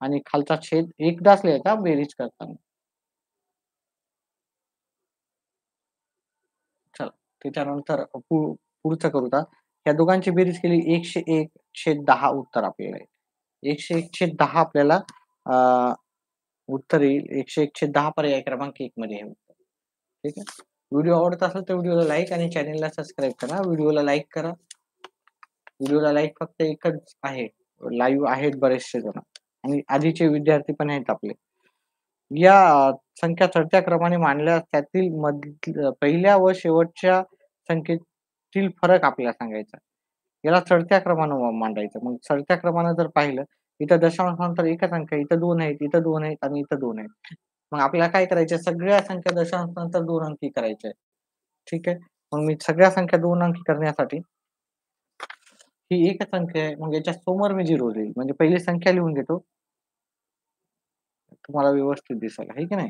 आणि खालचा छेद एकदाच लिहायचा बेरीज करताना. चला त्याच्यानंतर पुढचं करू आता. या दोघांची बेरीज केली 101/10 उत्तर आपल्याला येईल. 101/10 आपल्याला अ, उत्तर येईल 100-110 पर्याय क्रमांक 1 मध्ये आहे उत्तर. ठीक आहे. व्हिडिओ आवडत असेल तर व्हिडिओला लाईक आणि चॅनेलला सबस्क्राईब करा. व्हिडिओला लाईक करा. व्हिडिओला लाईक फक्त एकच आहे. लाईव्ह आहेत बरेचसे जण आणि आधीचे विद्यार्थी पण आहेत आपले. या संख्या चढत्या क्रमाने मांडल्यास त्यातील पहिल्या व शेवटच्या संख्येतील फरक आपल्याला सांगायचा. याला चढत्या क्रमानं मांडायचं. मग चढत्या क्रमानं जर पाहिलं, इथं दशांशानंतर एकच अंक आहे, इथं 2 आहेत, इथं 2 आहेत आणि इथं 2 आहेत. मग आपल्याला काय करायचं सगळ्या संख्या दशांशानंतर 2 अंकी करायच्या आहेत. ठीक आहे. मग मी सगळ्या संख्या 2 अंकी करण्यासाठी ही एकच संख्या आहे. मग याच्या समोर मी 0 लिहील. म्हणजे पहिली संख्या लिहून घेतो. तुम्हाला व्यवस्थित दिसेल. आहे की नाही?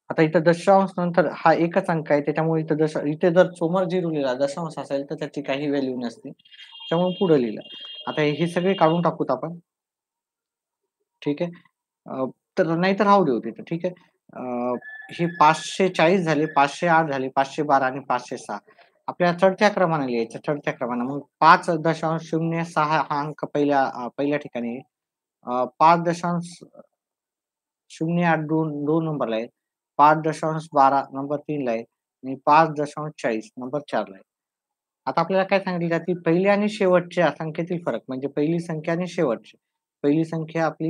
आता इथं दशांश नंतर हा एकच अंक आहे. त्याच्यामुळे इथे जर समोर 0 लिहिला दशांश असेल तर त्याची काही व्हॅल्यू नसते. त्यामुळे पुढे लिहिलं. आता हे सगळे काढून टाकूत आपण. ठीक आहे. तर नाहीतर राहू देऊ तिथं. ठीक आहे. ही 540 झाले, 508 झाले, 512 आणि 506. आपल्याला चढत्या क्रमाने लिहायचं, चढत्या क्रमाने. मग 5.06 हा अंक पहिल्या ठिकाणी आहे. 5.08 2 नंबरला आहे. 5.12 नंबर 3 ला आहे आणि 5.40 नंबर 4 ला आहे. आता आपल्याला काय सांगितलं जाते पहिली आणि शेवटच्या संख्येतील फरक म्हणजे पहिली संख्या आणि शेवटची. पहिली संख्या आपली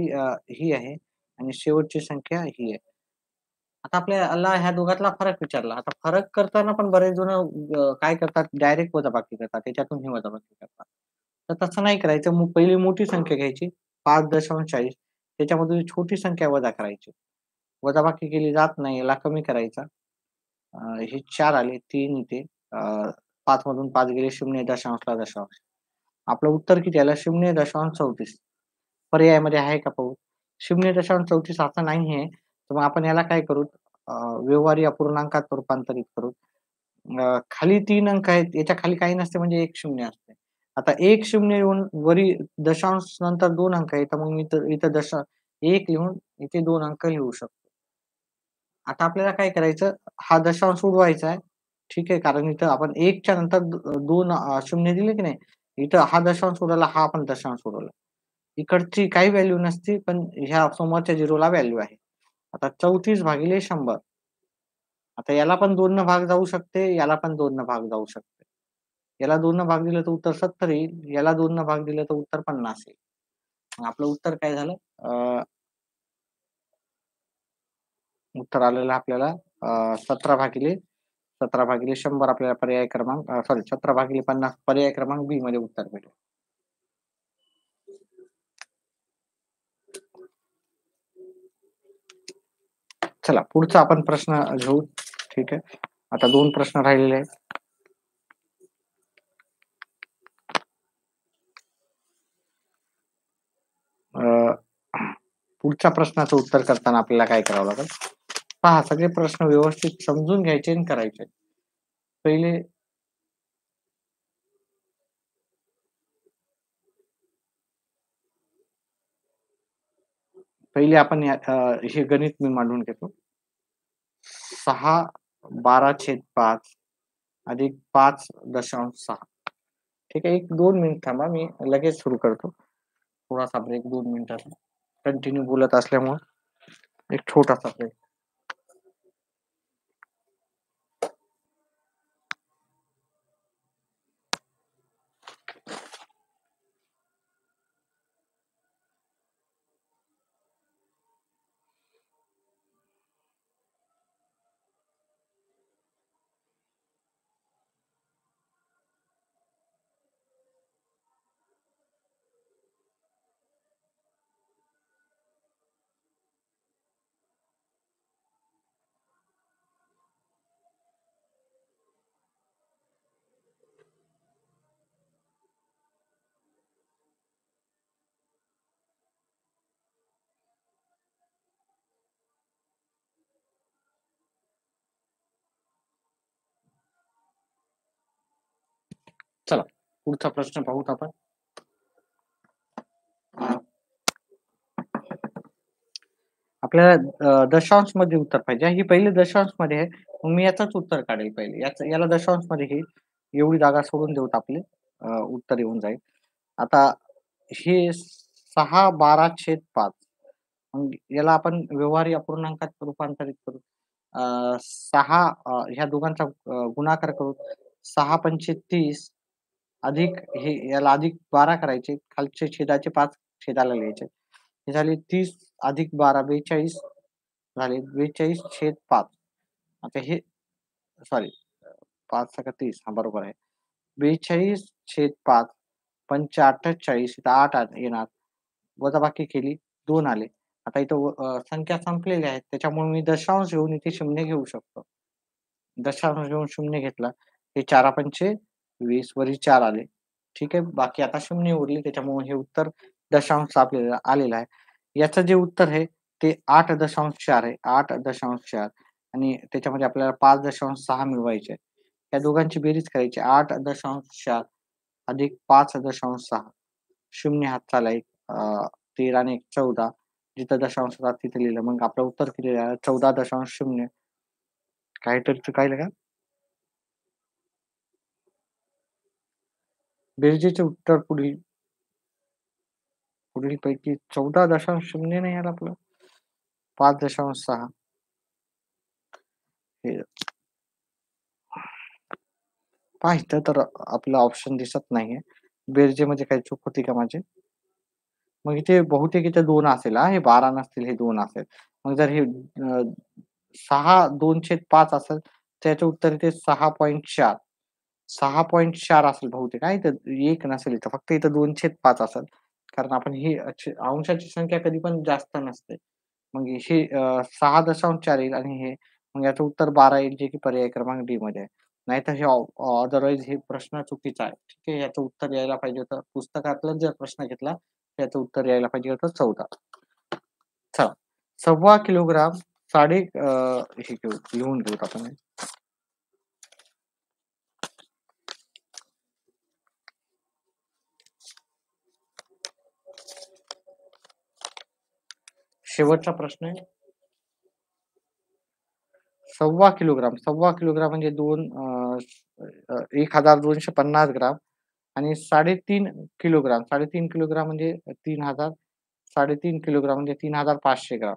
ही आहे आणि शेवटची संख्या ही आहे. आता आपल्याला ह्या दोघातला फरक विचारला. आता फरक करताना पण बरेच जण काय करतात डायरेक्ट वजाबाकी करतात. त्याच्यातून ही वजाबाकी करतात. तर तसं नाही करायचं. मग पहिली मोठी संख्या घ्यायची 5.40 त्याच्यामधून छोटी संख्या वजा करायची. वजाबाकी केली जात नाही. याला कमी करायचा. हे 4 आले, 3 इथे 5 मधून 5 गेले 0.ला दशांश. आपलं उत्तर किती आलं? 0.34 पर्यायामध्ये आहे का पाहू? 0.34 असं नाही आहे. तर मग आपण याला काय करू? व्यवहारी अपूर्णांकात रूपांतरित करू. खाली 3 अंक आहेत. याच्या खाली काही नसते म्हणजे 1 शून्य असते. आता 1 शून्य येऊन वरी दशांश नंतर 2 अंक आहेत. तर मग मी इथं 1 लिहून इथे 2 अंक लिहू शकतो. आता आपल्याला काय करायचं? हा दशांश उडवायचा आहे. ठीक आहे. कारण इथं आपण 1 च्या नंतर 2 शून्य दिले की नाही? इथं हा दशांश उडवला, हा पण दशांश उडवला. इकडची काही व्हॅल्यू नसती, पण ह्या समोरच्या 0 ला व्हॅल्यू आहे. आता 34/100 आता याला पण 2 न भाग जाऊ शकते, याला पण 2 न भाग जाऊ शकते. याला 2 न भाग दिलं तर उत्तर 70 येईल. याला 2 न भाग दिलं तर उत्तर 50 येईल. मग आपलं उत्तर काय झालं? उत्तर आलेलं आपल्याला 17/100 आपल्याला पर्याय क्रमांक सॉरी 17/50 पर्याय क्रमांक बी मध्ये उत्तर भेटेल. चला पुढचा आपण प्रश्न घेऊ. ठीक आहे. आता 2 प्रश्न राहिलेले आहेत. पुढच्या प्रश्नाचं उत्तर करताना आपल्याला काय करावं लागेल? पहा सगळे प्रश्न व्यवस्थित समजून घ्यायचे आणि करायचे. पहिले पहिले आपण हे गणित मी मांडून घेतो. 6/12/5 अधिक 5.6 ठीक आहे. 1-2 मिनिट थांबा. मी लगेच सुरू करतो. थोडासा ब्रेक 2 मिनिटाचा. कंटिन्यू बोलत असल्यामुळे एक छोटासा ब्रेक. चला पुढचा प्रश्न पाहूत आपण. आपल्याला दशांश मध्ये उत्तर पाहिजे. ही पहिले दशांश मध्ये आहे. मग मी याचाच उत्तर काढेल पहिले. याला दशांश मध्ये घेईल. एवढी जागा सोडून देऊत आपले उत्तर येऊन जाईल. आता हे 6/12/5 मग याला आपण व्यवहारी अपूर्णांकात रूपांतरित करू. 6 ह्या दोघांचा गुणाकार करू. 6 पंचे 30 अधिक हे याला अधिक 12 करायचे. खालचे छेदाचे 5 छेदाला लिहायचे. हे झाले 30 अधिक 12 42 झाले 42/5. आता हे सॉरी 5 सका 30 हां, बरोबर आहे. 42/5 पंच 48 इथं 8 येणार. वजाबाकी केली 2 आले. आता इथं संख्या संपलेल्या आहेत. त्याच्यामुळे मी दशांश घेऊन इथे शून्य घेऊ शकतो. दशांश घेऊन शून्य घेतला. हे 4 पंचे 20 वरी 4 आले. ठीक आहे. बाकी आता शून्य उरली त्याच्यामुळे हे उत्तर दशांश आपल्याला आलेलं आहे. याचं जे उत्तर आहे ते 8.4 आहे. 8.4 आणि त्याच्यामध्ये आपल्याला 5.6 मिळवायचे. या दोघांची बेरीज करायची. 8.4 अधिक 5.6 शून्य हातचा एक 13 आणि 1 14 जिथं दशांश होता तिथे लिहिलं. मग आपलं उत्तर किती झालं 14.0 काहीतरी चुकायलं का? बेरजेचे उत्तर पुढीलपैकी 14.0 नाही आलं आपलं. 5.6 हे पहा इथं तर आपलं ऑप्शन दिसत नाहीये. बेरजेमध्ये काही चूक होती का माझी? मग इथे बहुतेक इथे 2 असेल हां, हे 12 नसतील हे 2 असेल. मग जर हे 6 2/5 असेल, तर याचं उत्तर इथे 6.4 6.4 असेल बहुतेक हां, इथं 1 नसेल इथं. फक्त इथं 2/5 असेल. कारण आपण ही अंशाची संख्या कधी पण जास्त नसते. मग हे 6.4 येईल आणि हे मग याचं उत्तर 12 येईल, जे की पर्याय क्रमांक डी मध्ये आहे. नाहीतर हे अदरवाईज हे प्रश्न चुकीचा आहे. ठीक आहे. याचं उत्तर यायला पाहिजे होतं पुस्तकातला जर प्रश्न घेतला, त्याचं उत्तर यायला पाहिजे होतं 14. चला. 1.25 किलोग्राम हे घेऊ लिहून घेऊत आपण. शेवटचा प्रश्न आहे. 1.25 किलोग्राम म्हणजे 1250 ग्राम आणि 3.5 किलोग्राम 3.5 किलोग्राम म्हणजे 3000 3.5 किलोग्राम म्हणजे 3500 ग्राम.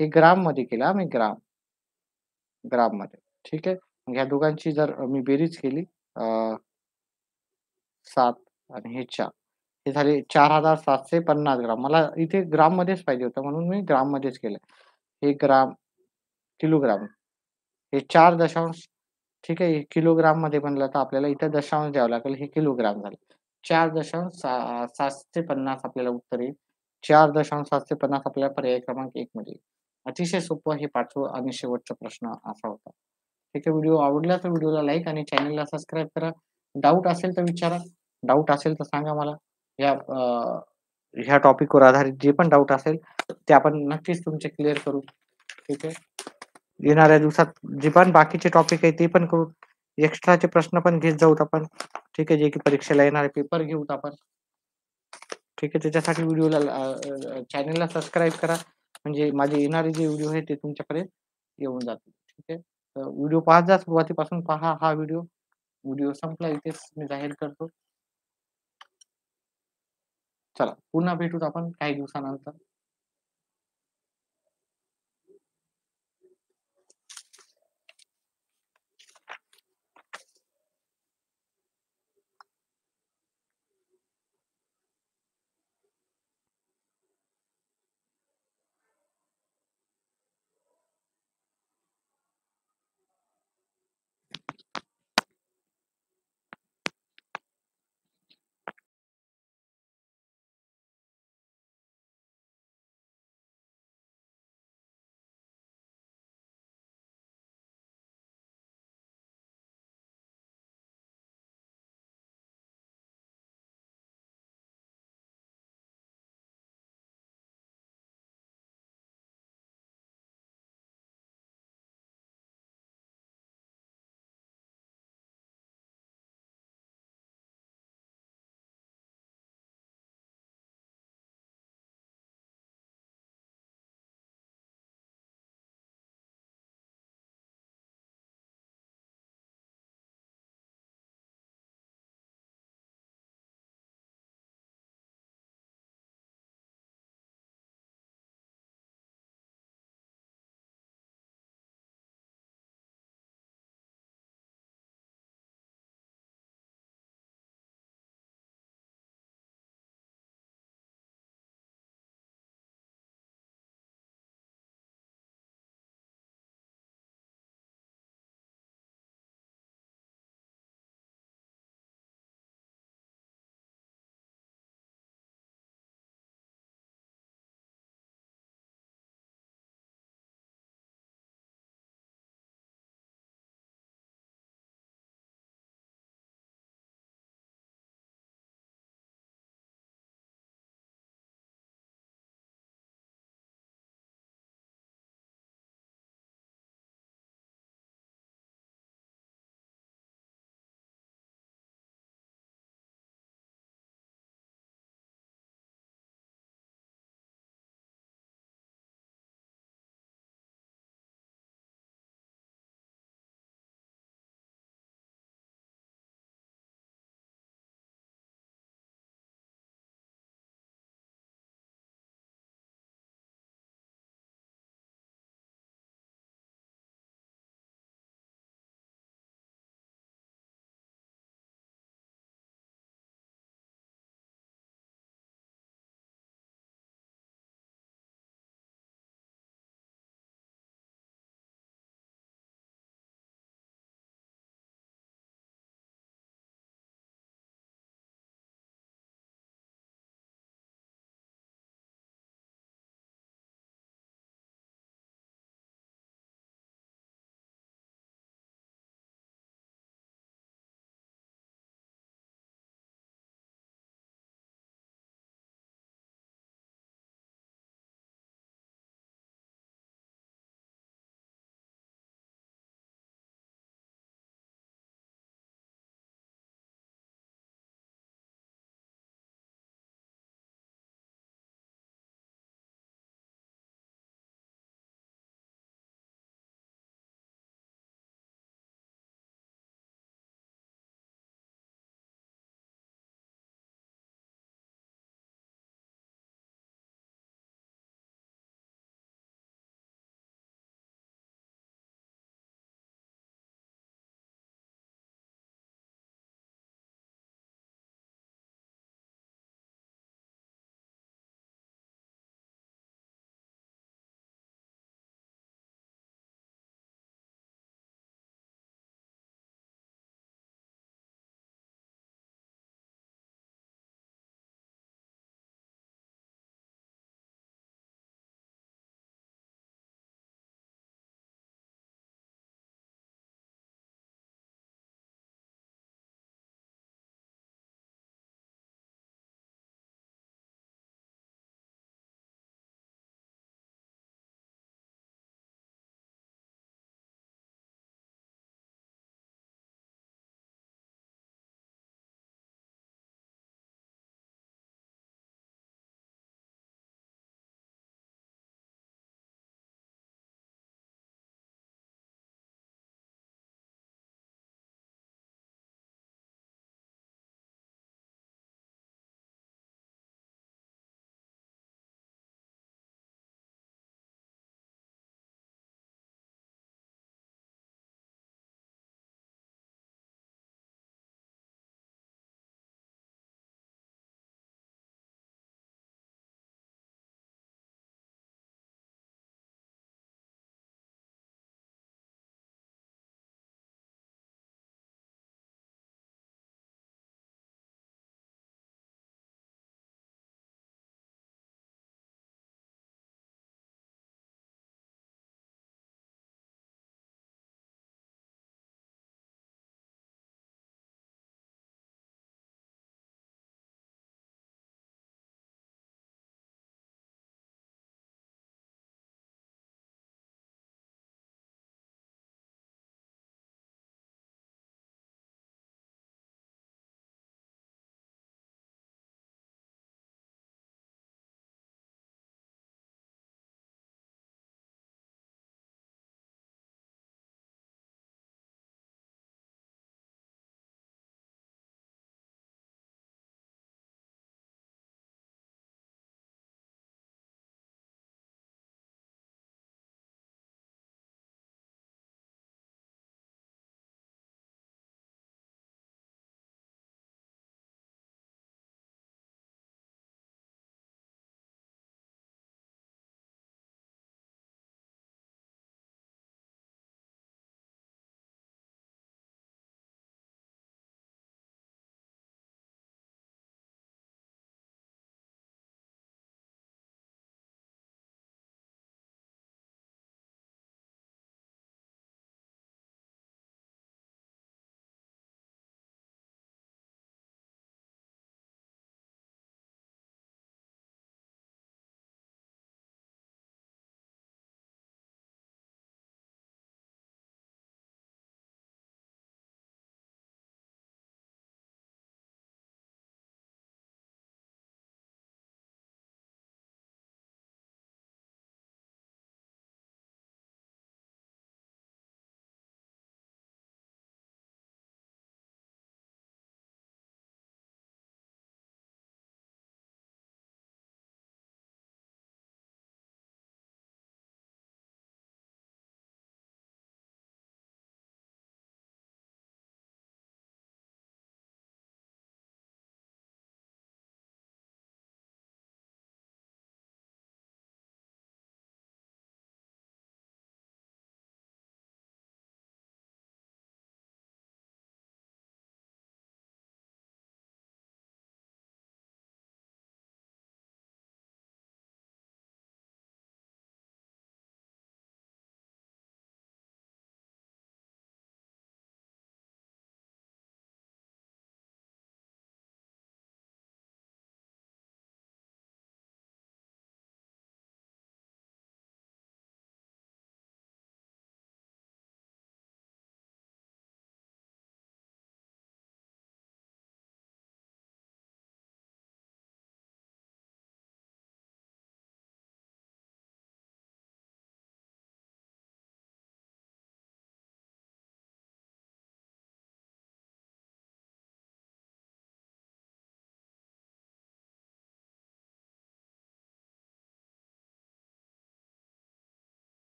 हे ग्राममध्ये केलं हां मी ग्राममध्ये. ठीक आहे. मग ह्या दोघांची जर मी बेरीज केली 7 आणि हे 4 हे झाले 4750 ग्राम. मला इथे ग्राममध्येच पाहिजे होतं म्हणून मी ग्राममध्येच केलं. हे किलोग्राम हे 4 दशांश ठीक आहे. किलोग्राममध्ये बनलं तर आपल्याला इथे दशांश द्यावं लागेल. हे किलोग्राम झालं. 4.750 आपल्याला उत्तर येईल. 4.750 आपल्याला पर्याय क्रमांक 1 मध्ये येईल. अतिशय सोपं हे 5वं आणि शेवटचा प्रश्न असा होता. ठीक आहे. व्हिडिओ आवडला तर व्हिडिओला लाईक आणि चॅनलला सबस्क्राईब करा. डाऊट असेल तर विचारा. डाऊट असेल तर सांगा मला. या ह्या टॉपिकवर आधारित जे पण डाऊट असेल ते आपण नक्कीच तुमचे क्लिअर करू. ठीक आहे. येणाऱ्या दिवसात जे पण बाकीचे टॉपिक आहे ते पण करू. एक्स्ट्राचे प्रश्न पण घेत जाऊत आपण. ठीक आहे. जे की परीक्षेला येणारे पेपर घेऊत आपण. ठीक आहे. त्याच्यासाठी चॅनलला सबस्क्राईब करा. म्हणजे माझे येणारे जे व्हिडिओ आहेत ते तुमच्याकडे येऊन जातील. ठीक आहे. तर व्हिडिओ पाहत जा सुरुवातीपासून पहा हा व्हिडिओ. व्हिडिओ संपला इथेच मी जाहीर करतो. चला पुन्हा भेटूत आपण काही दिवसानंतर.